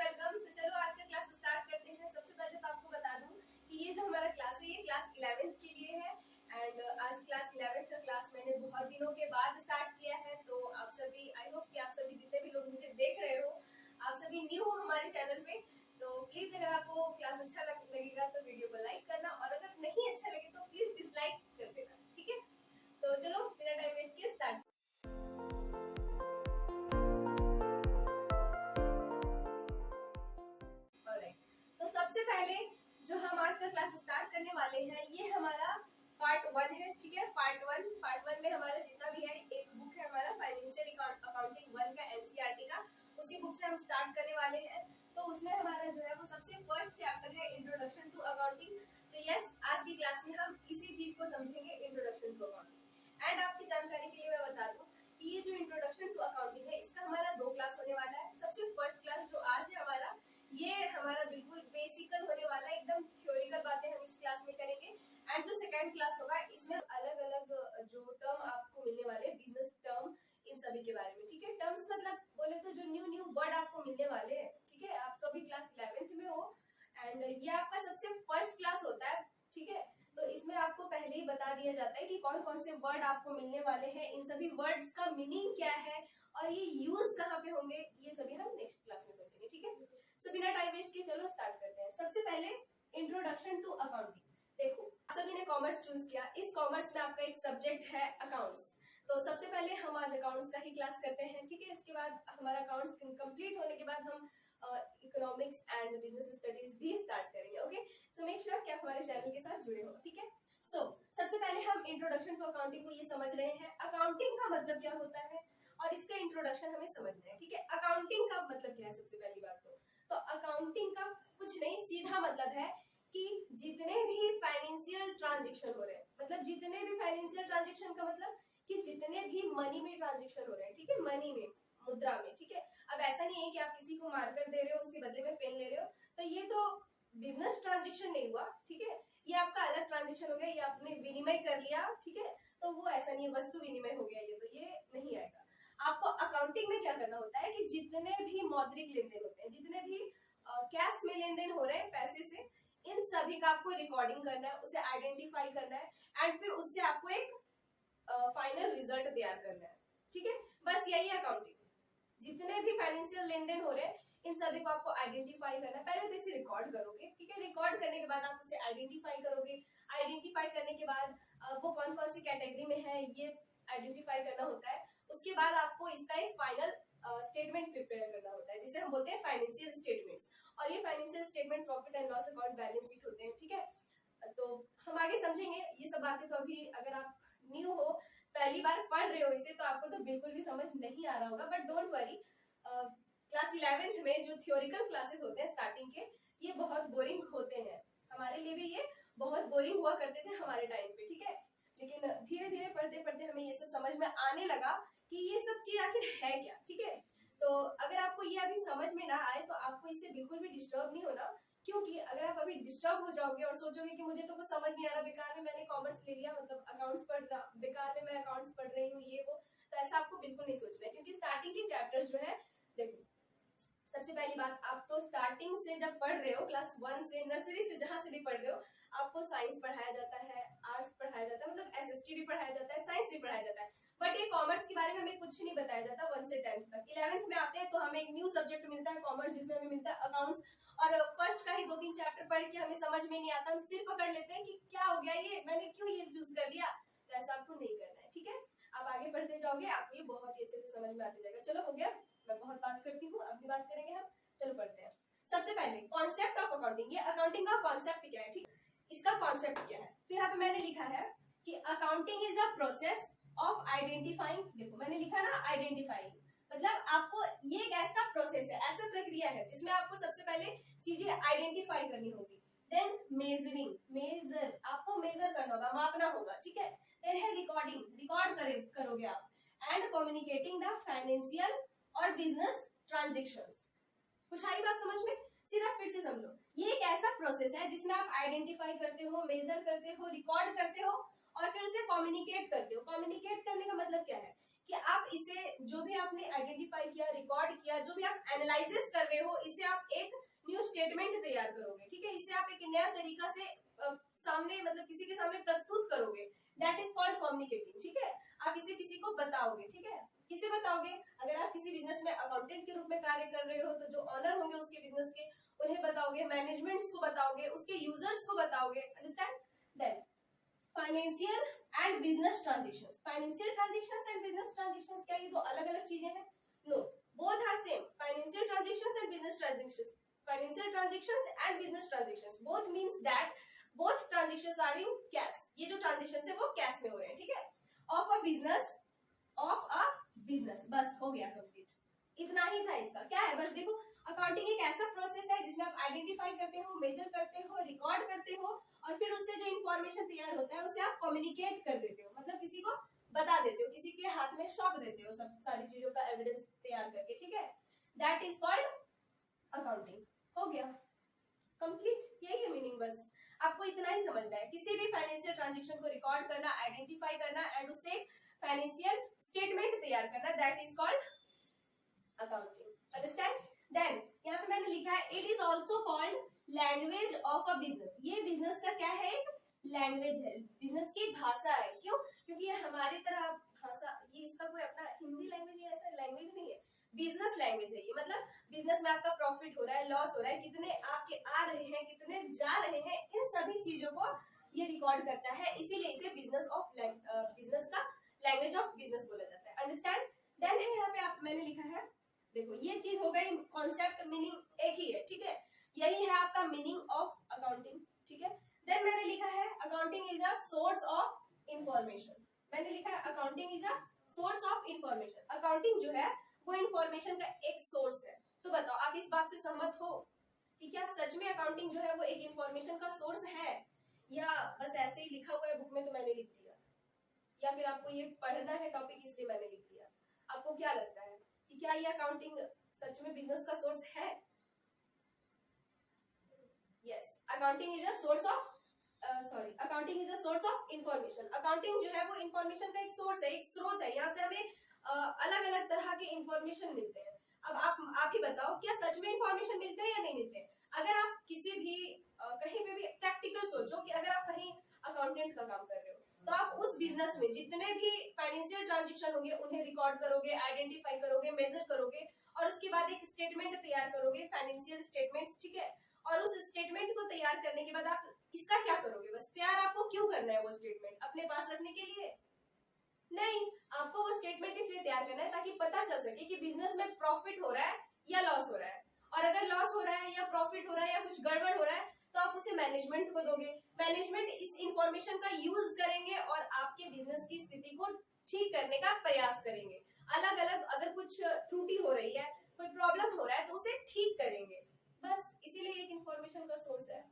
Welcome. तो चलो आज का क्लास स्टार्ट करते हैं। सबसे पहले तो आपको बता दूं कि ये जो हमारा क्लास है ये क्लास 11th के लिए है एंड आज क्लास 11th का क्लास मैंने बहुत दिनों के बाद स्टार्ट किया है। तो आप सभी, आई होप कि आप सभी जितने भी लोग मुझे देख रहे हो आप सभी न्यू हो हमारे चैनल पे। तो प्लीज अगर आपको क्लास अच्छा लगेगा तो वीडियो को लाइक करना और अगर नहीं अच्छा लगे तो प्लीज डिसलाइक कर देना, ठीक है। तो चलो बिना टाइम वेस्ट किए स्टार्ट। तो सबसे पहले जो हम आज का क्लास स्टार्ट करने वाले हैं ये हमारा पार्ट 1 है, ठीक है। पार्ट वन में हमारा जितना भी है एक बुक है हमारा फाइनेंशियल अकाउंटिंग 1 का एनसीईआरटी का, उसी बुक से हम स्टार्ट करने वाले हैं। तो उसमें हमारा जो है वो सबसे फर्स्ट चैप्टर है इंट्रोडक्शन टू अकाउंटिंग। तो यस, आज की क्लास में हम इसी चीज को समझेंगे, इंट्रोडक्शन टू अकाउंटिंग। एंड आपकी जानकारी के लिए मैं बता दूं कि ये जो इंट्रोडक्शन टू अकाउंटिंग है इसका हमारा 2 क्लास होने वाला है। सबसे फर्स्ट क्लास जो आज है हमारा, ये हमारा बिल्कुल बेसिकल होने वाला है, एकदम थ्योरिकल बातें हम इस क्लास में करेंगे। एंड जो सेकंड क्लास होगा इसमें अलग अलग जो टर्म आपको मिलने वाले, बिजनेस टर्म, इन सभी के बारे में, ठीक है। टर्म्स मतलब बोले तो जो न्यू वर्ड आपको मिलने वाले हैं, ठीक है। आप तो अभी क्लास 11th में हो एंड ये आपका सबसे फर्स्ट क्लास होता है, ठीक है। तो इसमें आपको पहले ही बता दिया जाता है कि कौन कौन से वर्ड आपको मिलने वाले हैं, इन सभी वर्ड्स का मीनिंग क्या है और ये यूज कहाँ पे होंगे, ये सभी हम नेक्स्ट क्लास में समझेंगे, ठीक है। सो बिना टाइम वेस्ट किए चलो स्टार्ट करते हैं। सबसे पहले इंट्रोडक्शन टू अकाउंटिंग। देखो सभी ने कॉमर्स चूज किया, इस कॉमर्स में आपका एक सब्जेक्ट है अकाउंट्स। तो सबसे पहले हम आज अकाउंट्स का ही क्लास करते हैं, ठीक है। इसके बाद हमारा अकाउंट्स कंप्लीट होने के बाद हम इकोनॉमिक्स एंड बिजनेस स्टडीज भी स्टार्ट करेंगे। ओके, सो मेक श्योर कि आप हमारे चैनल के साथ जुड़े हो, ठीक है। सो सबसे पहले हम इंट्रोडक्शन टू अकाउंटिंग को ये समझ रहे हैं, अकाउंटिंग का मतलब क्या होता है और इसका इंट्रोडक्शन हमें समझना है, ठीक है। अकाउंटिंग का मतलब क्या है सबसे पहली बात तो अकाउंटिंग का कुछ नहीं, सीधा मतलब है कि जितने भी फाइनेंशियल ट्रांजेक्शन हो रहे हैं, मतलब जितने भी फाइनेंशियल ट्रांजेक्शन का मतलब कि जितने भी मनी में ट्रांजेक्शन हो रहे हैं, ठीक है, मनी में, मुद्रा में, ठीक है। अब ऐसा नहीं है कि आप किसी को मार्कर दे रहे हो उसके बदले में पेन ले रहे हो, तो ये तो बिजनेस ट्रांजेक्शन नहीं हुआ, ठीक है। ये आपका अलग ट्रांजेक्शन हो गया, ये आपने विनिमय कर लिया, ठीक है। तो वो ऐसा नहीं है, वस्तु विनिमय हो गया, ये तो ये नहीं आएगा। आपको अकाउंटिंग में क्या करना होता है कि जितने भी मौद्रिक लेन देन होते हैं, जितने भी कैश में लेन देन हो रहे हैं पैसे से, इन सभी का आपको रिकॉर्डिंग करना है, उसे आइडेंटिफाई करना है एंड फिर उससे आपको एक फाइनल रिजल्ट तैयार करना है, ठीक है। बस यही है अकाउंटिंग। जितने भी फाइनेंशियल लेन देन हो रहे हैं इन सभी को आपको आइडेंटिफाई करना है। पहले तो इसे रिकॉर्ड करोगे, ठीक है। रिकॉर्ड करने के बाद आप उसे आइडेंटिफाई करोगे। आइडेंटिफाई करने के बाद वो कौन कौन सी कैटेगरी में है ये आइडेंटिफाई करना होता है। उसके बाद आपको इसका एक फाइनल स्टेटमेंट प्रिपेयर करना होता है, जिसे हम बोलते हैं फाइनेंशियल स्टेटमेंट्स। और ये financial statement profit and loss account, balance sheet होते हैं, ठीक है। तो हम आगे समझेंगे ये सब बातें। तो अभी अगर आप न्यू हो, पहली बार पढ़ रहे हो इसे, तो आपको तो बिल्कुल भी समझ नहीं आ रहा होगा, but don't worry. Class 11th में जो थियोरिकल क्लासेस होते हैं स्टार्टिंग के, ये बहुत बोरिंग होते हैं। हमारे लिए भी ये बहुत बोरिंग हुआ करते थे हमारे टाइम पे, ठीक है। लेकिन धीरे धीरे पढ़ते पढ़ते हमें ये सब समझ में आने लगा कि ये सब चीज आखिर है क्या, ठीक है। तो अगर आपको ये अभी समझ में ना आए तो आपको इससे बिल्कुल भी डिस्टर्ब नहीं होना, क्योंकि अगर आप अभी डिस्टर्ब हो जाओगे और सोचोगे कि मुझे तो कुछ समझ नहीं आ रहा, बेकार में मैंने कॉमर्स ले लिया, मतलब अकाउंट्स पढ़ रहा, बेकार में मैं अकाउंट्स पढ़ रही हूँ ये वो, तो ऐसा आपको बिल्कुल नहीं सोचना है। क्योंकि स्टार्टिंग के चैप्टर्स जो है, देखो सबसे पहली बात, आप तो स्टार्टिंग से जब पढ़ रहे हो, क्लास 1 से, नर्सरी से जहां से भी पढ़ रहे हो, आपको साइंस पढ़ाया जाता है, आर्ट्स पढ़ाया जाता है, मतलब एसएसटी भी पढ़ाया जाता है, साइंस भी पढ़ाया जाता है। बट ये कॉमर्स के बारे में हमें कुछ नहीं बताया जाता 1 से 10th तक। 11th में आते हैं तो हमें एक न्यू सब्जेक्ट मिलता है कॉमर्स, जिसमें हमें मिलता है अकाउंट्स। और फर्स्ट का ही 2-3 चैप्टर पढ़ के हमें समझ में नहीं आता, हम सिर पकड़ लेते हैं कि क्या हो गया ये, मैंने क्यों ये चूज कर लिया। तो ऐसा आपको नहीं करना है, ठीक है। आप आगे बढ़ते जाओगे, आपको ये बहुत ही अच्छे से समझ में आते जाएगा। चलो हो गया, मैं बहुत बात करती हूँ, अब भी बात करेंगे हम। चलो पढ़ते हैं। सबसे पहले कॉन्सेप्ट ऑफ अकाउंटिंग, ये अकाउंटिंग का कॉन्सेप्ट क्या है, ठीक। इसका कॉन्सेप्ट क्या है, तो यहाँ पे मैंने लिखा है कि accounting is a process of identifying. देखो मैंने लिखा ना आइडेंटिफाइंग, मतलब आपको ये एक ऐसा प्रोसेस है, ऐसा प्रक्रिया है जिसमें आपको सबसे पहले चीजें आइडेंटिफाई करनी होगी। देन मेजरिंग, मेजर, आपको मेजर करना होगा, मापना होगा, ठीक है। देन है रिकॉर्डिंग, रिकॉर्ड करोगे आप। एंड कम्युनिकेटिंग द फाइनेंशियल और बिजनेस ट्रांजेक्शंस। कुछ आई बात समझ में? सीधा फिर से समझो, ये एक ऐसा प्रोसेस है जिसमें आप आइडेंटिफाई करते हो, मेजर करते हो, रिकॉर्ड करते हो और फिर उसे कम्युनिकेट करते हो। कम्युनिकेट करने का मतलब क्या है कि आप इसे जो भी आपने आइडेंटिफाई किया, रिकॉर्ड किया, जो भी आप एनालिसिस कर रहे हो, इसे आप एक न्यू स्टेटमेंट तैयार करोगे, ठीक है, इसे आप एक नया तरीका से सामने मतलब किसी के सामने प्रस्तुत करोगे, दैट इज कॉल्ड कम्युनिकेटिंग, ठीक है। आप इसे किसी को बताओगे, ठीक है, किसे बताओगे, अगर आप किसी बिजनेस में अकाउंटेंट के रूप में कार्य कर रहे हो तो जो ऑनर होंगे उसके बिजनेस के उन्हें बताओगे, मैनेजमेंट्स को बताओगे, उसके यूजर्स को बताओगे, understand. Then financial and business transactions, financial transactions and business transactions, क्या ये दो अलग अलग चीजें हैं? No, both are same. Financial transactions and business transactions, financial transactions and business transactions, both means that both transactions are in cash, ये जो transactions है वो कैश में हो रहे हैं, ठीक है। ऑफ अ बिजनेस, बस हो गया कंप्लीट, इतना ही था इसका। क्या है, बस देखो, अकाउंटिंग एक ऐसा प्रोसेस है जिसमें आप आइडेंटिफाई करते हो, मेजर करते हो, रिकॉर्ड करते हो, और फिर उससे जो इंफॉर्मेशन तैयार होता है उसे आप कम्युनिकेट कर देते हो, मतलब किसी को बता देते हो, किसी के हाथ में सौंप देते हो सब सारी चीजों का एविडेंस तैयार करके, ठीक है। That is called accounting. हो गया कंप्लीट, यही है मीनिंग, बस आपको इतना ही समझना है। किसी भी फाइनेंशियल ट्रांजैक्शन को रिकॉर्ड करना, आइडेंटिफाई करना एंड उससे फाइनेंशियल स्टेटमेंट तैयार करना, that is called accounting, understand. Then यहाँ पे मैंने लिखा है it is also called language of a business, ये बिजनेस का क्या है, एक लैंग्वेज है, बिजनेस की भाषा है। क्यों? क्योंकि ये हमारी तरह भाषा, ये इसका कोई अपना हिंदी लैंग्वेज या ऐसा लैंग्वेज नहीं है, बिजनेस लैंग्वेज है ये। मतलब बिजनेस में आपका प्रॉफिट हो रहा है, लॉस हो रहा है, कितने आपके आ रहे हैं, कितने जा रहे हैं, इन सभी चीजों को ये रिकॉर्ड करता है, इसीलिए इसे बिजनेस का लैंग्वेज ऑफ बिजनेस बोला जाता है, अंडरस्टैंड। देन है यहाँ पे आप मैंने लिखा है, देखो ये चीज हो गई, कॉन्सेप्ट मीनिंग एक ही है, ठीक है, यही है आपका मीनिंग ऑफ अकाउंटिंग, ठीक है। देन मैंने लिखा है accounting is a source of information, मैंने लिखा है accounting is a source of information, accounting जो है वो इंफॉर्मेशन का एक सोर्स है। तो बताओ आप इस बात से सहमत हो कि क्या सच में अकाउंटिंग जो है वो एक इंफॉर्मेशन का सोर्स है, या बस ऐसे ही लिखा हुआ है बुक में तो मैंने लिख दिया, या फिर आपको ये पढ़ना है टॉपिक इसलिए मैंने लिख दिया? आपको क्या लगता है कि क्या ये अकाउंटिंग सच में बिजनेस का सोर्स है? Yes, accounting is a source of accounting is a source of information, accounting जो है वो इंफॉर्मेशन का एक सोर्स है, एक स्रोत है, यहाँ से हमें अलग अलग तरह के इंफॉर्मेशन मिलते हैं। अब आप ही बताओ, क्या सच में इंफॉर्मेशन मिलते हैं या नहीं मिलते? अगर आप किसी भी कहीं पे भी प्रैक्टिकल सोचो कि अगर आप कहीं अकाउंटेंट का काम कर रहे हो तो आप उस बिजनेस में जितने भी फाइनेंशियल ट्रांजैक्शन होंगे उन्हें रिकॉर्ड करोगे, आइडेंटिफाई करोगे, मेजर करोगे, और उसके बाद एक स्टेटमेंट तैयार करोगे, फाइनेंशियल स्टेटमेंट्स, ठीक है। और उस स्टेटमेंट को तैयार करने के बाद आप इसका क्या करोगे? बस तैयार आपको क्यों करना है वो स्टेटमेंट? अपने पास रखने के लिए नहीं, आपको वो स्टेटमेंट इसलिए तैयार करना है ताकि पता चल सके कि बिजनेस में प्रॉफिट हो रहा है या लॉस हो रहा है, और अगर लॉस हो रहा है या प्रॉफिट हो रहा है या कुछ गड़बड़ हो रहा है तो आप उसे मैनेजमेंट को दोगे, मैनेजमेंट इस इंफॉर्मेशन का यूज करेंगे और आपके बिजनेस की स्थिति को ठीक करने का प्रयास करेंगे। अलग अलग अगर कुछ त्रुटि हो रही है, कोई प्रॉब्लम हो रहा है तो उसे ठीक करेंगे, बस इसीलिए एक इंफॉर्मेशन का सोर्स है।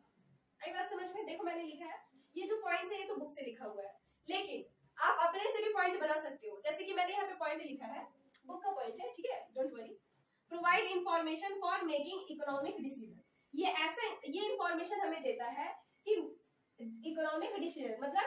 आई बात समझ में? देखो मैंने लिखा है, ये जो पॉइंट्स है ये तो बुक से लिखा हुआ है, लेकिन आप अपने से भी पॉइंट बना सकते हो, जैसे कि मैंने यहाँ पे पॉइंट लिखा है, बुक का पॉइंट है, ठीक है, don't worry. Provide information for making economic decision, ये इंफॉर्मेशन हमें देता है कि इकोनॉमिक डिसीजन मतलब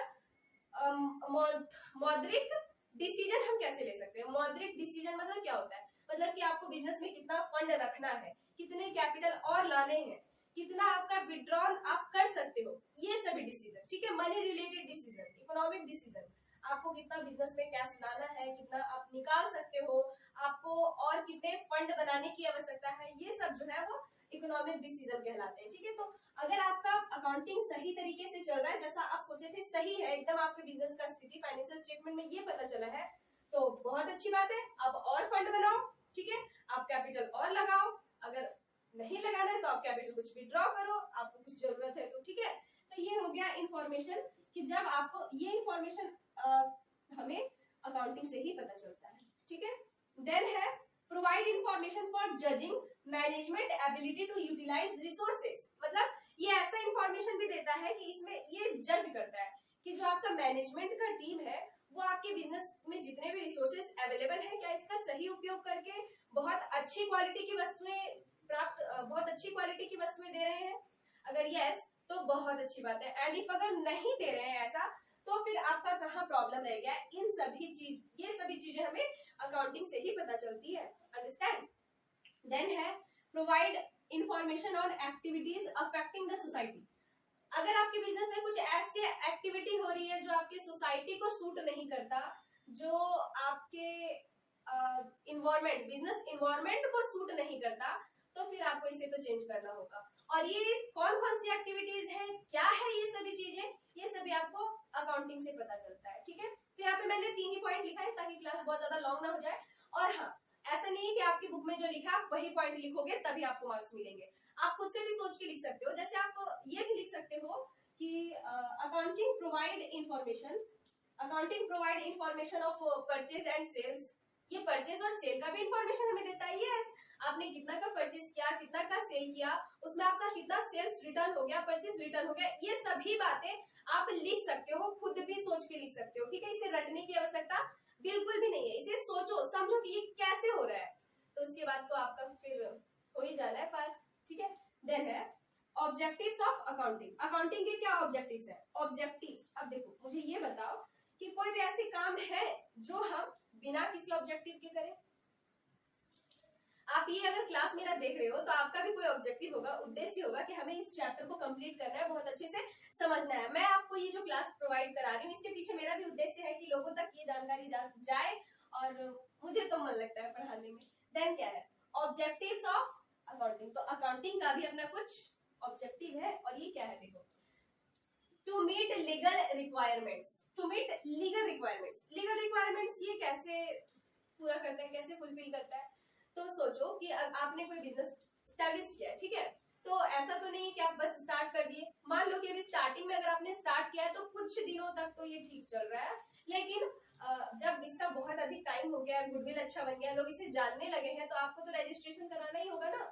मौद्रिक डिसीजन हम कैसे ले सकते हैं। मौद्रिक डिसीजन मतलब क्या होता है? मतलब कि आपको बिजनेस में कितना फंड रखना है, कितने कैपिटल और लाने हैं, कितना आपका विड्रॉल आप कर सकते हो, ये सभी डिसीजन, ठीक है। Money related decision, economic decision, आपको कितना बिजनेस में कैश लाना है, कितना आप निकाल सकते हो, आपको और कितने फंड बनाने की आवश्यकता है, ये सब जो है वो इकोनॉमिक डिसीजन कहलाते हैं, ठीक है। तो अगर आपका अकाउंटिंग सही तरीके से चल रहा है, जैसा आप सोचे थे सही है एकदम, आपके बिजनेस का स्थिति फाइनेंशियल स्टेटमेंट में ये पता चला है, तो बहुत अच्छी बात है, आप और फंड बनाओ, ठीक है, आप कैपिटल और लगाओ, अगर नहीं लगाना है तो आप कैपिटल कुछ विड्रॉ करो, आपको कुछ जरूरत है तो, ठीक है। तो ये हो गया इंफॉर्मेशन कि जब आपको ये इंफॉर्मेशन हमें अकाउंटिंग से ही पता चलता है, ठीक है। देन है provide information for judging management ability to utilise resources, मतलब ये ऐसा इंफॉर्मेशन भी देता है कि इसमें ये जज करता है कि जो आपका मैनेजमेंट का टीम है वो आपके बिजनेस में जितने भी रिसोर्सेज अवेलेबल है क्या इसका सही उपयोग करके बहुत अच्छी क्वालिटी की वस्तुएं दे रहे हैं। अगर यस तो बहुत अच्छी बात है, एंड इफ अगर नहीं दे रहे हैं ऐसा तो फिर आपका कहाँ प्रॉब्लम रह गया, ये सभी चीजें हमें अकाउंटिंग से ही पता चलती है। अंडरस्टैंड। देन है provide information on activities affecting the society. अगर आपके बिजनेस में कुछ ऐसी एक्टिविटी हो रही है जो आपकी सोसाइटी को सूट नहीं करता, जो आपके बिजनेस इन्वायरमेंट को सूट नहीं करता, तो फिर आपको इसे तो चेंज करना होगा। और ये कौन कौन सी एक्टिविटीज है, क्या है ये सभी चीजें, ये सभी आपको अकाउंटिंग से पता चलता है। ठीक है, तो यहाँ पे मैंने 3 ही पॉइंट लिखा है ताकि क्लास बहुत ज्यादा लॉन्ग ना हो जाए। और हाँ, ऐसा नहीं है कि आपकी बुक में जो लिखा आप वही पॉइंट लिखोगे तभी आपको मार्क्स मिलेंगे। आप खुद से भी सोच के लिख सकते हो। जैसे आप ये भी लिख सकते हो कि accounting provide information of purchase and sales. ये परचेज और सेल का भी इंफॉर्मेशन हमें देता है। यस, आपने कितना का परचेज किया, कितना का सेल किया, उसमें आपका कितना सेल्स रिटर्न हो गया, परचेज रिटर्न हो गया, ये सभी बातें आप लिख सकते हो, खुद भी सोच के लिख सकते हो। ठीक है, इसे रटने की आवश्यकता बिल्कुल भी नहीं है। इसे सोचो समझो कि ये कैसे हो रहा है, तो उसके बाद तो आपका फिर हो ही जाना है पार। ठीक है, देन है ऑब्जेक्टिव्स ऑफ अकाउंटिंग। अकाउंटिंग के क्या ऑब्जेक्टिव्स है? ऑब्जेक्टिव्स, अब देखो मुझे ये बताओ कि कोई भी ऐसे काम है जो हम बिना किसी ऑब्जेक्टिव के करें। आप ये अगर क्लास मेरा देख रहे हो तो आपका भी कोई ऑब्जेक्टिव होगा, उद्देश्य होगा कि हमें इस चैप्टर को कंप्लीट करना है, बहुत अच्छे से समझना है। मैं आपको ये जो क्लास प्रोवाइड करा रही हूँ इसके पीछे मेरा भी उद्देश्य है कि लोगों तक ये जानकारी जाए, और मुझे तो मन लगता है पढ़ाने में। देन क्या है ऑब्जेक्टिव्स ऑफ अकाउंटिंग। तो अकाउंटिंग का भी अपना कुछ ऑब्जेक्टिव है, और ये क्या है देखो, to meet legal requirements. To meet legal requirements, legal requirements ये कैसे पूरा करता है, कैसे फुलफिल करता है? तो सोचो कि आपने कोई बिजनेस स्टैब्लिश किया है, ठीक है, तो ऐसा तो नहीं कि आप बस स्टार्ट कर दिए। मान लो कि अभी स्टार्टिंग में अगर आपने स्टार्ट किया है तो कुछ दिनों तक तो ये ठीक चल रहा है, लेकिन जब इसका बहुत अधिक टाइम हो गया, गुडविल अच्छा बन गया, लोग इसे जानने लगे हैं, तो आपको तो रजिस्ट्रेशन कराना ही होगा ना।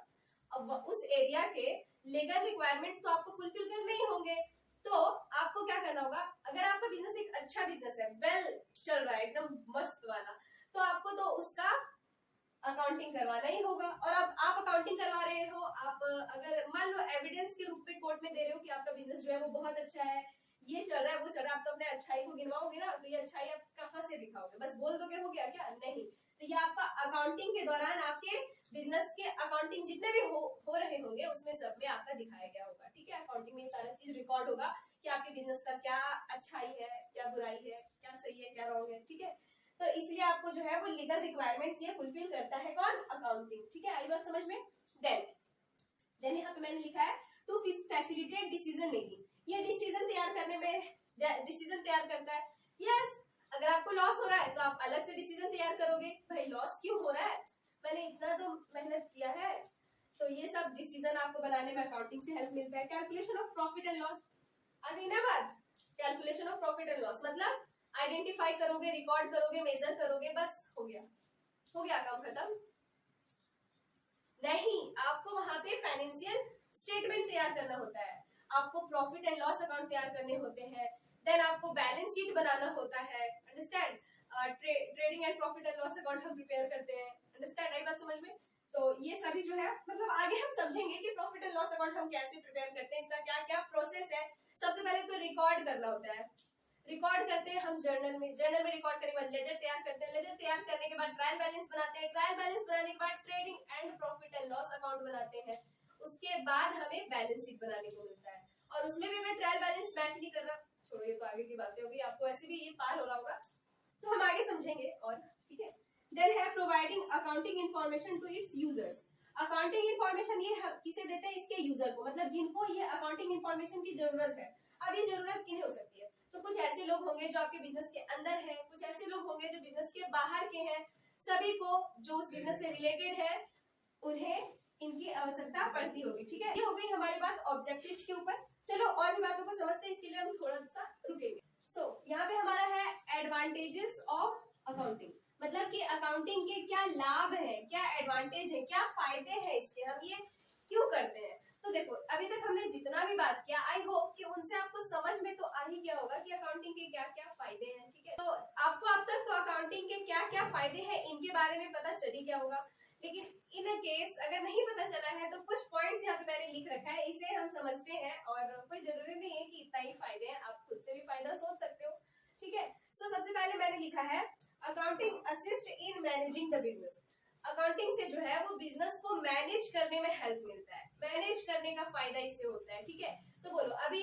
अब उस एरिया के लीगल रिक्वायरमेंट्स तो आपको फुलफिल करने ही होंगे। तो आपको क्या करना होगा, अगर आपका बिजनेस एक अच्छा बिजनेस है, वेल चल रहा है, एकदम मस्त वाला, तो आपको तो उसका अकाउंटिंग करवाना ही होगा। और अब आप अकाउंटिंग करवा रहे हो, आप अगर मान लो एविडेंस के रूप में कोर्ट में दे रहे हो कि आपका बिजनेस जो है वो बहुत अच्छा है, ये चल रहा है, वो चल रहा है, आप तो अपने अच्छाई को गिनवाओगे ना, तो ये अच्छाई आप कहाँ से दिखाओगे? बस बोल दोगे हो गया क्या? नहीं। तो ये आपका अकाउंटिंग के दौरान आपके बिजनेस के अकाउंटिंग जितने भी हो रहे होंगे उसमें सब में आपका दिखाया गया होगा। ठीक है, अकाउंटिंग में सारा चीज रिकॉर्ड होगा कि आपके बिजनेस का क्या अच्छाई है, क्या बुराई है, क्या सही है, क्या रॉन्ग है। ठीक है, तो इसलिए आपको जो है वो लीगल रिक्वायरमेंट्स ये फुलफिल करता है कौन? अकाउंटिंग। ठीक है, आई बात समझ में? देन यहाँ पे मैंने लिखा है टू फैसिलिटेट डिसीजन मेकिंग। ये डिसीजन तैयार करने में डिसीजन तैयार करता है। यस, अगर आपको लॉस हो रहा है तो आप अलग से डिसीजन तैयार करोगे, भाई लॉस क्यों हो रहा है, मैंने इतना तो मेहनत किया है, तो ये सब डिसीजन आपको बनाने में अकाउंटिंग से हेल्प मिलता है। Calculation of profit and loss, आ गई ना बात? Calculation of profit and loss मतलब आइडेंटिफाई करोगे, रिकॉर्ड करोगे, मेजर करोगे, बस हो गया काम खत्म। नहीं, आपको वहां पे फाइनेंशियल स्टेटमेंट तैयार करना होता है, आपको प्रॉफिट एंड लॉस अकाउंट तैयार करने होते हैं, देन आपको बैलेंस शीट बनाना होता है। Understand? Trading and profit and loss account हम प्रिपेयर करते हैं। अंडरस्टैंड? आई बात समझ में? तो ये सभी जो है मतलब आगे हम समझेंगे कि प्रॉफिट एंड लॉस अकाउंट हम कैसे प्रिपेयर करते हैं, इसका क्या क्या प्रोसेस है। सबसे पहले तो रिकॉर्ड करना होता है, रिकॉर्ड करते हैं हम जर्नल में रिकॉर्ड करने के बाद लेजर तैयार करते हैं, लेजर तैयार करने के बाद ट्रायल बैलेंस बनाते हैं, ट्रायल बैलेंस बनाने के बाद trading and profit and loss account बनाते हैं, उसके बाद हमें बैलेंस शीट बनाने को मिलता है। और उसमें भी अगर ट्रायल बैलेंस मैच नहीं कर रहा, छोड़ो ये तो आगे की बातें होगी, आपको ऐसे भी ये पार हो रहा होगा, तो हम आगे समझेंगे। और ठीक है, देन है providing accounting information to its users. Accounting information ये किसे देते हैं? इसके यूजर को, मतलब जिनको ये अकाउंटिंग इन्फॉर्मेशन की जरूरत है। अब ये जरूरत किन्हें हो सकती है? तो कुछ ऐसे लोग होंगे जो आपके बिजनेस के अंदर है, कुछ ऐसे लोग होंगे जो बिजनेस के बाहर के हैं, सभी को जो उस बिजनेस से रिलेटेड है उन्हें इनकी आवश्यकता पड़ती होगी। ठीक है, ये हो गई हमारी बात ऑब्जेक्टिव्स के ऊपर। चलो और भी बातों को समझते हैं, इसके लिए हम थोड़ा सा रुकेंगे। यहाँ पे हमारा है एडवांटेजेस ऑफ अकाउंटिंग, मतलब कि अकाउंटिंग के क्या लाभ है, क्या एडवांटेज है, क्या फायदे हैं इसके, हम ये क्यों करते हैं। तो देखो अभी तक हमने जितना भी बात किया, आई होप कि उनसे आपको समझ में तो आ ही गया होगा कि अकाउंटिंग के क्या क्या फायदे हैं। ठीक है, तो आपको अब तक तो अकाउंटिंग के क्या क्या फायदे हैं इनके बारे में पता चल ही गया होगा। लेकिन इन केस अगर नहीं पता चला है तो कुछ पॉइंट्स यहाँ पे मैंने लिख रखा है, इसे हम समझते हैं और कोई जरूरी नहीं है कि इतना ही फायदे हैं, आप खुद से भी फायदा सोच सकते हो। ठीक है, सो सबसे पहले मैंने लिखा है accounting assist in managing the business. Accounting से जो है वो बिजनेस को मैनेज करने में हेल्प मिलता है, मैनेज करने का फायदा इससे होता है। ठीक है, तो बोलो अभी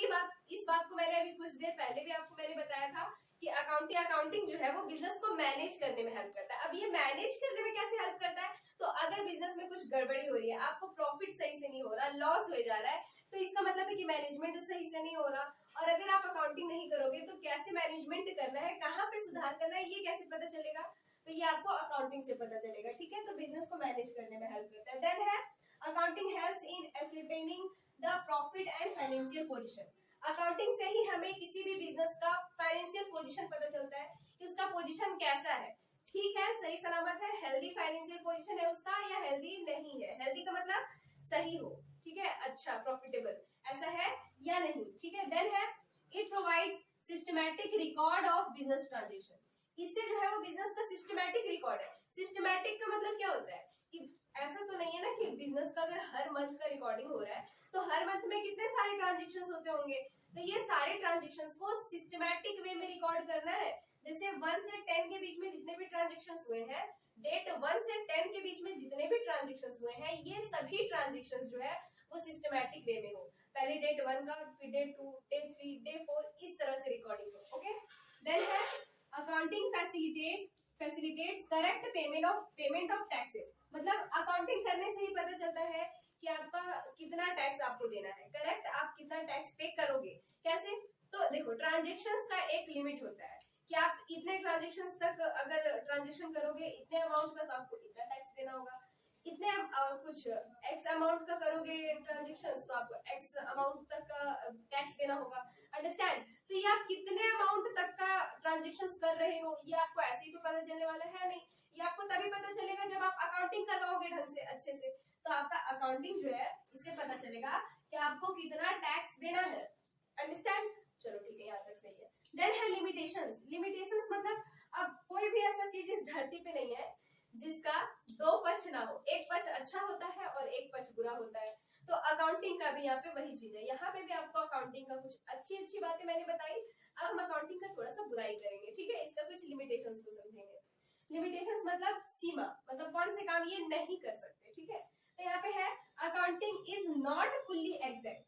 इस बात को मैंने अभी कुछ देर पहले भी आपको मैंने बताया था कि अकाउंटिंग जो है वो बिजनेस को मैनेज करने में हेल्प करता है। अब ये मैनेज करने में कैसे हेल्प करता है, तो अगर बिजनेस में कुछ गड़बड़ी हो रही है, आपको प्रॉफिट सही से नहीं हो रहा, लॉस हो जा रहा है, तो इसका मतलब है कि मैनेजमेंट सही से नहीं हो रहा। और अगर आप अकाउंटिंग नहीं करोगे तो कैसे मैनेजमेंट करना है, कहाँ पे सुधार करना है, ये कैसे पता चलेगा, तो ये आपको अकाउंटिंग से पता चलेगा। ठीक है, तो बिजनेस को मैनेज करने में हेल्प करता है। देन है accounting helps in ascertaining the profit and financial position. Accounting से ही हमें किसी भी बिजनेस का फाइनेंशियल पोजीशन पता चलता है कि उसका पोजीशन कैसा है, ठीक है, सही सलामत है, हेल्दी फाइनेंशियल पोजीशन है उसका या हेल्दी नहीं है। हेल्दी का मतलब सही हो, ठीक है, अच्छा प्रॉफिटेबल ऐसा है या नहीं। ठीक है, देन है it provides systematic record of business transaction. इससे जो है वो बिजनेस का सिस्टमैटिक रिकॉर्ड है। सिस्टमैटिक का मतलब क्या होता है कि ऐसा तो नहीं है ना कि बिजनेस का अगर हर मंथ का रिकॉर्डिंग हो रहा है तो हर मंथ में कितने सारे ट्रांजेक्शंस होते होंगे, तो ये सारे ट्रांजेक्शंस को सिस्टमैटिक वे में रिकॉर्ड करना है। जैसे 1 से 10 के बीच में जितने भी ट्रांजेक्शंस हुए हैं, डेट 1 से 10 के बीच में जितने भी ट्रांजेक्शंस हुए हैं, ये सभी ट्रांजेक्शंस जो है वो सिस्टमैटिक वे में हो। पहले डेट 1 का, फिर डेट 2, डे 3, डे 4, इस तरह से रिकॉर्डिंग हो। ओके, देन है accounting facilitates correct payment of taxes. मतलब अकाउंटिंग करने से ही पता चलता है कि आपका कितना टैक्स आपको देना है, करेक्ट, आप कितना टैक्स पे करोगे। कैसे, तो देखो ट्रांजेक्शन्स का एक लिमिट होता है कि आप इतने ट्रांजेक्शन्स तक अगर ट्रांजेक्शन करोगे इतने अमाउंट का, तो आपको इतना टैक्स देना होगा। इतने कुछ एक्स अमाउंट का करोगे ट्रांजेक्शंस तो आपको एक्स अमाउंट तक का टैक्स देना होगा। अंडरस्टैंड, तो ये आप कितने अमाउंट तक का ट्रांजेक्शंस कर रहे हो ये आपको ऐसे ही तो पता चलने वाला है नहीं, ये आपको तभी पता चलेगा जब आप अकाउंटिंग करवाओगे ढंग से, अच्छे से। तो आपका अकाउंटिंग जो है इससे पता चलेगा कि आपको कितना टैक्स देना है। अंडरस्टैंड, चलो ठीक है, यहाँ तक सही है। देन है लिमिटेशंस। लिमिटेशंस मतलब अब कोई भी ऐसा चीज इस धरती पे नहीं है जिसका दो पक्ष ना हो, एक पक्ष अच्छा होता है और एक पक्ष बुरा होता है। तो अकाउंटिंग का भी यहाँ पे वही चीज है। यहाँ पे भी आपको अकाउंटिंग का कुछ अच्छी अच्छी बातें मैंने बताई, अब हम अकाउंटिंग का थोड़ा सा बुराई करेंगे। ठीक है, इसका कुछ लिमिटेशंस को समझेंगे। लिमिटेशंस मतलब सीमा, मतलब कौन से काम ये नहीं कर सकते। ठीक है, तो यहाँ पे है accounting is not fully exact.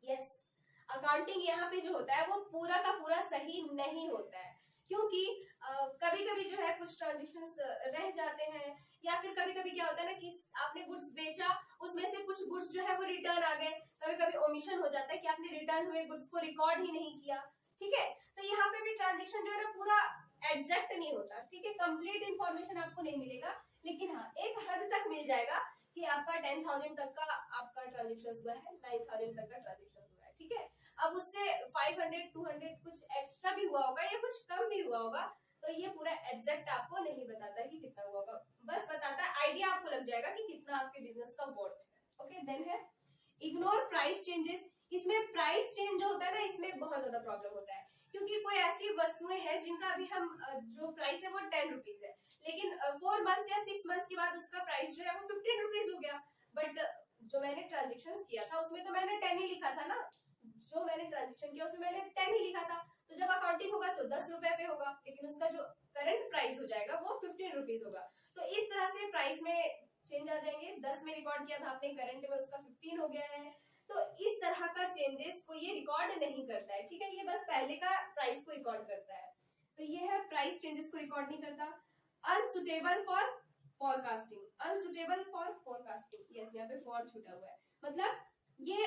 Yes, accounting यहाँ पे जो होता है वो पूरा का पूरा सही नहीं होता है, क्योंकि कभी कभी जो है कुछ ट्रांजेक्शंस रह जाते हैं, या फिर कभी कभी क्या होता है ना कि आपने गुड्स बेचा, उसमें से कुछ गुड्स जो है वो रिटर्न आ गए। कभी कभी ओमिशन हो जाता है कि आपने रिटर्न हुए गुड्स को रिकॉर्ड ही नहीं किया। ठीक है, तो यहाँ पे भी ट्रांजेक्शन जो है ना पूरा एग्जैक्ट नहीं होता। ठीक है, कंप्लीट इंफॉर्मेशन आपको नहीं मिलेगा, लेकिन हाँ एक हद तक मिल जाएगा कि आपका 10,000 तक का आपका ट्रांजेक्शन हुआ है, 9,000 तक का ट्रांजेक्शन हुआ है। ठीक है, अब उससे 500, 200 कुछ एक्स्ट्रा भी हुआ होगा या कुछ कम भी हुआ होगा, तो ये पूरा एग्जैक्ट आपको नहीं बताता कि कितना हुआ होगा, बस बताता है आइडिया आपको लग जाएगा कि कितना आपके बिजनेस का वर्थ है। ओके, देन है इग्नोर प्राइस चेंजेस। इसमें प्राइस चेंज जो होता है ना, इसमें बहुत ज्यादा प्रॉब्लम होता है, क्योंकि कोई ऐसी वस्तुएं हैं जिनका अभी हम जो प्राइस है वो 10 रुपीज है, लेकिन 4 मंथ्स या 6 मंथ्स के बाद उसका प्राइस जो है वो 15 रुपीज हो गया। बट जो मैंने ट्रांजेक्शन किया था उसमें तो मैंने 10 ही लिखा था ना, जो मैंने ट्रांजेक्शन किया उसमें मैंने 10 ही लिखा था। तो जब अकाउंटिंग होगा तो 10 रुपए पे होगा, लेकिन उसका जो करंट प्राइस हो जाएगा वो 15 रुपीज होगा। तो इस तरह से प्राइस में चेंज आ जाएंगे। 10 में रिकॉर्ड किया था आपने, करंट में उसका 15 हो गया है। तो इस तरह का चेंजेस को ये रिकॉर्ड नहीं करता है। ठीक है, ये बस पहले का प्राइस को रिकॉर्ड करता है। तो ये है प्राइस चेंजेस को रिकॉर्ड नहीं करता। Unsuitable for forecasting, unsuitable for forecasting, yes यहाँ पे फॉर छूटा हुआ है, मतलब ये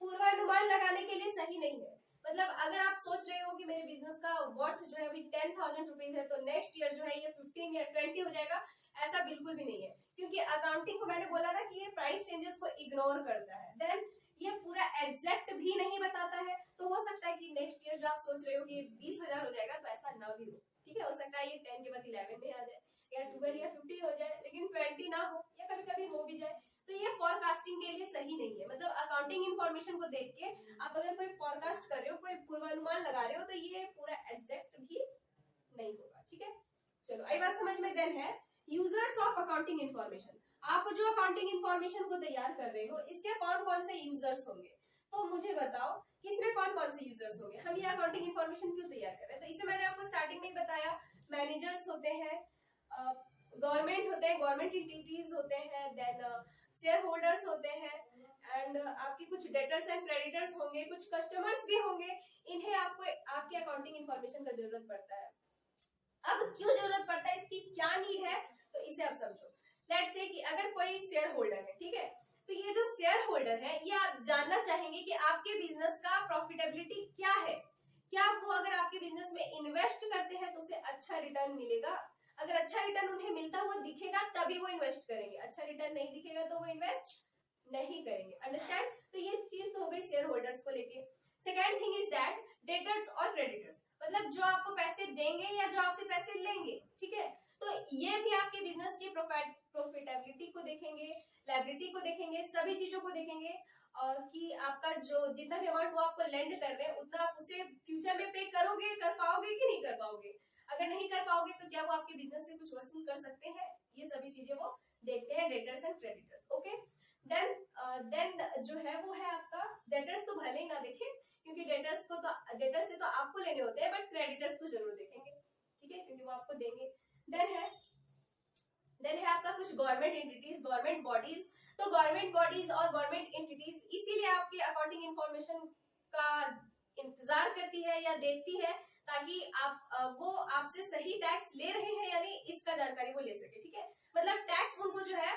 पूर्वानुमान लगाने के लिए सही नहीं है। मतलब अगर आप सोच रहे हो कि मेरे बिजनेस का वर्थ जो है अभी 10,000 रुपीज है, तो नेक्स्ट ईयर जो है ये 15 या 20 हो जाएगा, ऐसा बिल्कुल भी नहीं है। क्योंकि अकाउंटिंग को मैंने बोला ना कि ये प्राइस चेंजेस को इग्नोर करता है। देन ये पूरा एग्जैक्ट भी नहीं बताता है, तो हो सकता है कि नेक्स्ट ईयर जो आप सोच रहे हो कि 20,000 हो जाएगा, तो ऐसा ना भी हो। ठीक है, हो सकता है ये 10 के बाद 11 में आ जाए, या 12 या 15 हो जाए, लेकिन 20 ना हो, या कभी कभी हो भी जाए। तो ये फॉरकास्टिंग के लिए सही नहीं है। मतलब अकाउंटिंग इंफॉर्मेशन को देख के आप अगर कोई फॉरकास्ट कर रहे हो, कोई पूर्वानुमान लगा रहे हो, तो ये पूरा एग्जैक्ट भी नहीं होगा। ठीक है, चलो आई बात समझ में। देन है यूजर्स ऑफ अकाउंटिंग इन्फॉर्मेशन, आप जो अकाउंटिंग इन्फॉर्मेशन को तैयार कर रहे हो इसके कौन कौन से यूजर्स होंगे, तो मुझे बताओ कि इसमें कौन कौन से यूजर्स होंगे, हम ये अकाउंटिंग इन्फॉर्मेशन क्यों तैयार कर रहे हैं। तो इसे मैंने आपको स्टार्टिंग में ही बताया, मैनेजर्स होते हैं, गवर्नमेंट होते हैं, गवर्नमेंट एंटिटीज होते हैं, देन शेयर होल्डर्स होते हैं, एंड आपकी कुछ डेटर्स एंड क्रेडिटर्स होंगे, कुछ कस्टमर्स भी होंगे, इन्हें आपको आपकी अकाउंटिंग इन्फॉर्मेशन का जरूरत पड़ता है। अब क्यों जरूरत पड़ता है, इसकी क्या नीड है, तो इसे आप समझो। लेट्स से कि अगर कोई शेयर होल्डर है, ठीक है, तो ये जो शेयर होल्डर है ये आप जानना चाहेंगे कि आपके बिजनेस का प्रॉफिटेबिलिटी क्या है, क्या वो अगर आपके बिजनेस में इन्वेस्ट करते हैं तो उसे अच्छा रिटर्न मिलेगा, अगर अच्छा रिटर्न उन्हें मिलता हुआ दिखेगा तभी वो इन्वेस्ट करेंगे, अच्छा रिटर्न नहीं दिखेगा तो वो इन्वेस्ट नहीं करेंगे। अंडरस्टैंड, तो ये चीज तो हो गई शेयर होल्डर्स को लेके। Second thing is that debtors और क्रेडिटर्स, मतलब जो आपको पैसे देंगे या जो आपसे पैसे लेंगे, ठीक है, तो ये भी आपके बिजनेस की प्रॉफिटेबिलिटी को देखेंगे, लायबिलिटी को देखेंगे, सभी चीजों को देखेंगे, और कि आपका जो जितना भी अमाउंट वो आपको लेंड कर रहे हैं उतना आप उसे फ्यूचर में पे करोगे, कर पाओगे कि नहीं कर पाओगे, अगर नहीं कर पाओगे तो क्या वो आपके बिजनेस से कुछ वसूल कर सकते हैं, ये सभी चीजें वो देखते हैं, debtors and creditors. Okay, then जो है वो है आपका डेटर्स, तो भले ही ना देखें क्योंकि डेटर्स से तो आपको लेने होते हैं, बट क्रेडिटर्स तो जरूर देखेंगे, ठीक है, क्योंकि वो आपको देंगे। देन है आपका कुछ गवर्नमेंट एंटिटीज, गवर्नमेंट बॉडीज, तो गवर्नमेंट बॉडीज और गवर्नमेंट एंटिटीज इसीलिए आपकी अकाउंटिंग इंफॉर्मेशन का इंतजार करती है या देखती है ताकि आप वो आपसे सही टैक्स ले रहे हैं यानी इसका जानकारी वो ले सके, ठीक है, मतलब टैक्स उनको जो है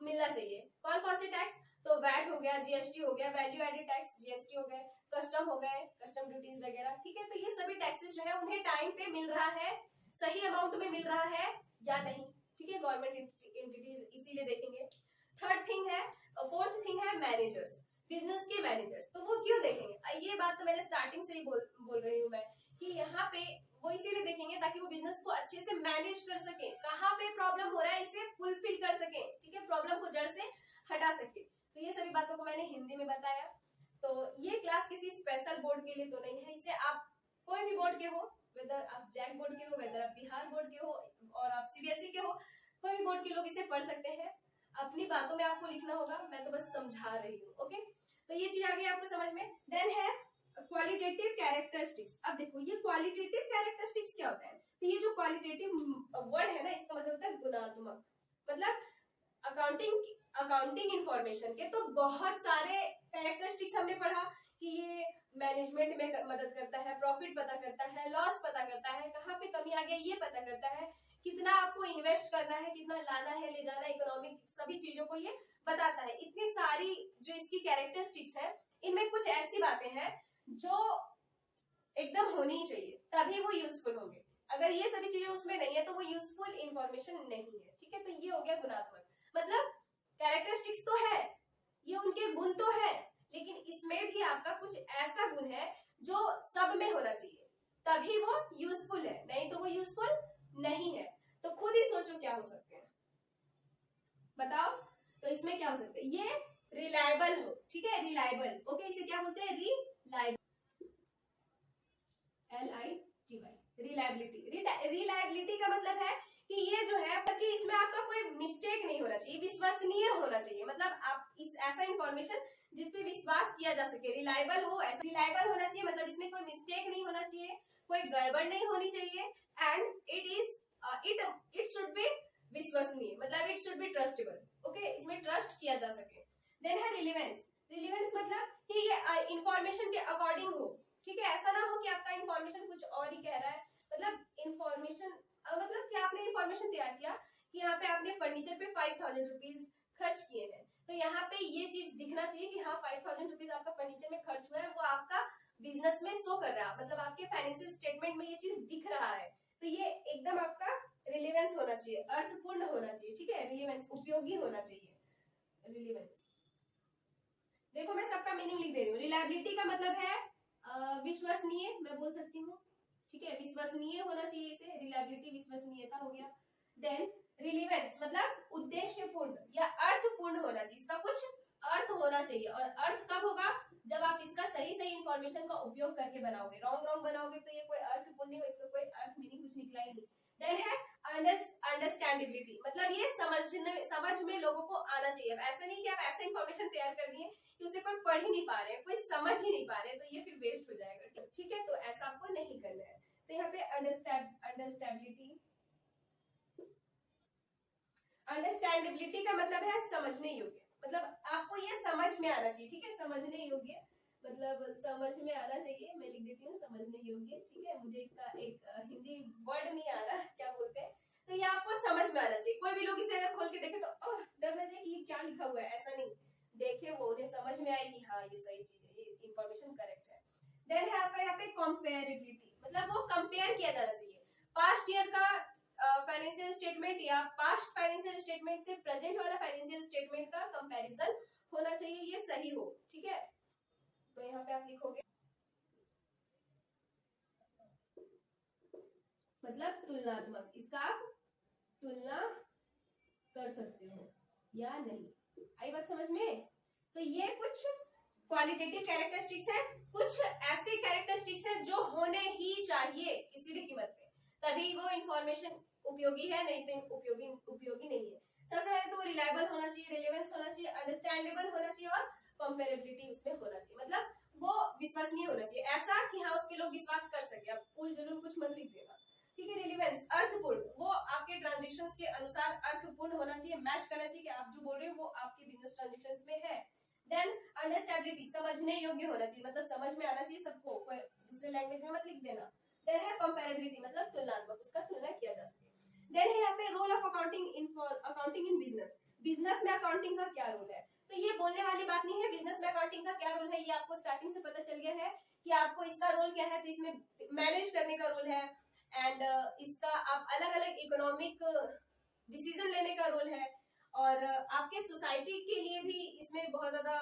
मिलना चाहिए। कौन कौन से टैक्स, तो वैट हो गया, जीएसटी हो गया, वैल्यू एडेड टैक्स जीएसटी हो गए, कस्टम हो गए, कस्टम ड्यूटीज वगैरह, ठीक है, तो ये सभी टैक्सेस जो है उन्हें टाइम पे मिल रहा है, सही अमाउंट में मिल रहा है या नहीं, ठीक है, गवर्नमेंट एंटिटीज इसीलिए देखेंगे। थर्ड थिंग है, फोर्थ थिंग है मैनेजर्स, बिजनेस के मैनेजर्स, तो वो क्यों देखेंगे, ये बात तो मैंने स्टार्टिंग से ही बोल रही हूँ मैं कि यहाँ पे वो इसीलिए देखेंगे ताकि वो बिजनेस को अच्छे से मैनेज कर सके, कहाँ पे प्रॉब्लम हो रहा है इसे फुलफिल कर सके, ठीक है, प्रॉब्लम को जड़ से हटा सके। तो ये सभी बातों को मैंने हिंदी में बताया। तो ये क्लास किसी स्पेशल बोर्ड के लिए तो नहीं है, इसे आप कोई भी बोर्ड के हो, वेदर आप जैक बोर्ड के हो, वेदर आप बिहार बोर्ड के हो और आप सीबीएसई के हो, कोई भी बोर्ड के लोग इसे पढ़ सकते हैं। अपनी बातों में आपको लिखना होगा, मैं तो बस समझा रही हूँ। ओके, तो ये चीज आ गई आपको समझ में। देन है क्वालिटेटिव कैरेक्टरिस्टिक्स। अब देखो ये क्वालिटेटिव कैरेक्टरिस्टिक्स क्या होता है, तो ये जो क्वालिटेटिव वर्ड है ना इसका मतलब होता है गुणात्मक, मतलब अकाउंटिंग इंफॉर्मेशन के तो बहुत सारे कैरेक्टरिस्टिक्स हमने पढ़ा कि ये मैनेजमेंट में मदद करता है, प्रॉफिट पता करता है, लॉस पता करता है, कहाँ पे कमी आ गई ये पता करता है, कितना आपको इन्वेस्ट करना है, कितना लाना है ले जाना, इकोनॉमिक सभी चीजों को ये बताता है। इतनी सारी जो इसकी कैरेक्टरिस्टिक्स है इनमें कुछ ऐसी बातें हैं जो एकदम होनी ही चाहिए तभी वो यूजफुल होंगे, अगर ये सभी चीजें उसमें नहीं है तो वो यूजफुल इंफॉर्मेशन नहीं है, ठीक है, तो ये हो गया गुणात्मक, मतलब कैरेक्टरिस्टिक्स तो है, ये उनके गुण तो है, लेकिन इसमें भी आपका कुछ ऐसा गुण है जो सब में होना चाहिए तभी वो यूजफुल है, नहीं तो वो यूजफुल नहीं है। तो खुद ही सोचो क्या हो सकते हैं, बताओ, तो इसमें क्या हो सकता है, ये रिलायबल हो, ठीक है, रिलायबल, ओके, इसे क्या बोलते हैं, रिलायबल, रिलायबिलिटी। रिलायबिलिटी का मतलब है कि ये जो है कि इसमें आपका कोई मिस्टेक नहीं होना चाहिए, विश्वसनीय होना चाहिए, मतलब आप इस ऐसा इंफॉर्मेशन जिसपे विश्वास किया जा सके, रिलायबल हो, ऐसा रिलायबल होना चाहिए, मतलब इसमें कोई मिस्टेक नहीं होना चाहिए, कोई गड़बड़ नहीं होनी चाहिए, एंड इट शुड बी विश्वसनीय, मतलब it should be trustable, okay, इसमें ट्रस्ट किया जा सके। देन है रिलेवेंस। रिलेवेंस मतलब कि ये इंफॉर्मेशन के अकॉर्डिंग हो, ठीक है, ऐसा ना हो कि आपका इंफॉर्मेशन कुछ और ही कह रहा है, मतलब इंफॉर्मेशन मतलब कि आपने इंफॉर्मेशन तैयार किया कि यहाँ पे आपने फर्नीचर पे 5000 रुपीज खर्च किए हैं, तो यहाँ पे ये चीज दिखना चाहिए कि हाँ 5000 रुपीज आपका फर्नीचर में खर्च हुआ है, वो आपका बिजनेस में शो कर रहा है, मतलब आपके फाइनेंशियल स्टेटमेंट में ये चीज दिख रहा है, तो ये एकदम आपका रिलेवेंस होना चाहिए, अर्थपूर्ण होना चाहिए, ठीक है, रिलेवेंस उपयोगी होना चाहिए, रिलेवेंस। देखो मैं सबका मीनिंग लिख दे रही हूँ। रिलायबिलिटी का मतलब है विश्वसनीय, मैं बोल सकती हूँ, ठीक है, विश्वसनीय होना चाहिए, इसे रिलायबिलिटी विश्वसनीयता हो गया। देन रिलेवेंस मतलब उद्देश्यपूर्ण या अर्थपूर्ण होना चाहिए, इसका कुछ अर्थ होना चाहिए, और अर्थ कब होगा, जब आप इसका सही सही इंफॉर्मेशन का उपयोग करके बनाओगे, रॉन्ग बनाओगे तो ये कोई अर्थपूर्ण नहीं हो, इसका कोई अर्थ मीनिंग कुछ निकला ही नहीं। देन है अंडरस्टैंडेबिलिटी, मतलब ये समझ में लोगों को आना चाहिए। ऐसा नहीं कि आप ऐसा इंफॉर्मेशन तैयार कर दिए कि उसे कोई पढ़ ही नहीं पा रहे, कोई समझ ही नहीं पा रहे, तो ये फिर वेस्ट हो जाएगा। ठीक है, तो ऐसा आपको नहीं करना है। तो यहाँ पे अंडरस्टैंडेबिलिटी का मतलब है समझने योग्य, मतलब आपको ये समझ में आना चाहिए। ठीक है, समझने योग्य मतलब समझ में आना चाहिए। मैं लिख देती हूँ समझने योग्य। ठीक है, मुझे इसका एक हिंदी वर्ड नहीं आ रहा, क्या बोलते हैं, तो ये आपको समझ में आना चाहिए। कोई भी लोग इसे अगर खोल के देखे तो डर ना जाए कि ये क्या लिखा हुआ है, ऐसा नहीं, देखे वो उन्हें समझ में आए कि हाँ ये सही चीज है, ये इंफॉर्मेशन करेक्ट है। देन है आपका यहाँ पे कंपेरेबिलिटी, मतलब वो कंपेयर किया जाना चाहिए। पास्ट ईयर का फाइनेंशियल स्टेटमेंट या पास्ट फाइनेंशियल स्टेटमेंट से प्रेजेंट वाला फाइनेंशियल स्टेटमेंट का कंपैरिजन होना चाहिए, ये सही हो। ठीक है, तो यहाँ पे आप लिखोगे मतलब तुलनात्मक, इसका आप तुलना कर सकते हो या नहीं। आई बात समझ में? तो ये कुछ क्वालिटेटिव कैरेक्टरिस्टिक्स है, कुछ ऐसे कैरेक्टरिस्टिक्स है जो होने ही चाहिए किसी भी कीमत पे, तभी वो इंफॉर्मेशन उपयोगी है, नहीं तो उपयोगी नहीं है। सबसे पहले तो वो रिलायबल होना चाहिए, रिलेवेंस होना चाहिए, अंडरस्टैंडेबल होना चाहिए और कंपेरेबिलिटी उसमें होना चाहिए, मतलब वो विश्वसनीय होना चाहिए, ऐसा कि हाँ उस पे लोग विश्वास कर सके। अब उल जुलूल कुछ मत लिख देना। ठीक है, रिलेवेंस अर्थपूर्ण, वो आपके ट्रांजेक्शंस के अनुसार अर्थपूर्ण होना चाहिए, मैच करना चाहिए कि आप जो बोल रहे हो वो आपके बिजनेस ट्रांजेक्शंस में है। देन अंडरस्टैंडेबिलिटी, समझने योग्य होना चाहिए, मतलब समझ में आना चाहिए सबको, कोई दूसरे लैंग्वेज में मत लिख देना। देन है कंपैरेबिलिटी, मतलब तुलनात्मक, उसका तुलना किया जा सके। देन है यहाँ पे role of accounting in business, business में अकाउंटिंग का क्या रोल है। तो ये बोलने वाली बात नहीं है, बिजनेस में अकाउंटिंग का क्या रोल है ये आपको स्टार्टिंग से पता चल गया है कि आपको इसका रोल क्या है। तो इसमें मैनेज करने का रोल है, एंड इसका आप अलग अलग इकोनॉमिक डिसीजन लेने का रोल है, और आपके सोसाइटी के लिए भी इसमें बहुत ज्यादा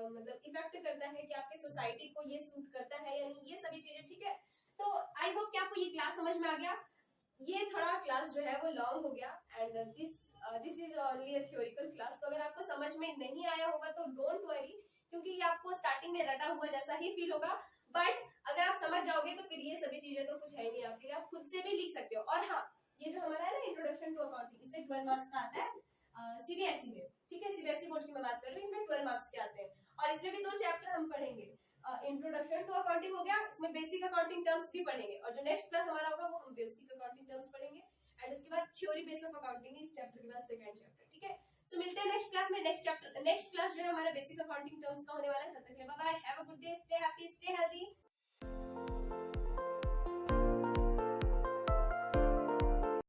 मतलब इफेक्ट करता है कि आपके सोसाइटी को ये सूट करता है या नहीं, ये सभी चीजें। ठीक है, तो आई होप कि आपको ये क्लास समझ में आ गया। ये थोड़ा क्लास जो है वो लॉन्ग हो गया, and this is only a theoretical class. तो अगर आपको समझ में नहीं आया होगा तो डोंट वरी, क्योंकि ये आपको स्टार्टिंग में रटा हुआ जैसा ही फील होगा, बट अगर आप समझ जाओगे तो फिर ये सभी चीजें तो कुछ है नहीं आपके लिए, आप खुद से भी लिख सकते हो। और हाँ, ये जो हमारा है ना इंट्रोडक्शन टू अकाउंटिंग, इससे 12 मार्क्स का आता है सीबीएसई में। ठीक है, सीबीएसई बोर्ड की मैं बात कर रही हूँ, इसमें 12 मार्क्स के आते हैं, और इसमें भी 2 चैप्टर हम पढ़ेंगे। इंट्रोडक्शन टू अकाउंटिंग हो गया, इसमें बेसिक अकाउंटिंग टर्म्स भी पढ़ेंगे, और जो नेक्स्ट क्लास हमारा होगा वो हम बेसिक अकाउंटिंग टर्म्स पढ़ेंगे, एंड उसके बाद थ्योरी बेस ऑफ अकाउंटिंग इस चैप्टर के बाद सेकंड चैप्टर। ठीक है, सो मिलते हैं नेक्स्ट क्लास में। नेक्स्ट क्लास जो है हमारा बेसिक अकाउंटिंग टर्म्स का होने वाला है। तब तक के लिए bye bye, have a good day, stay happy, stay healthy.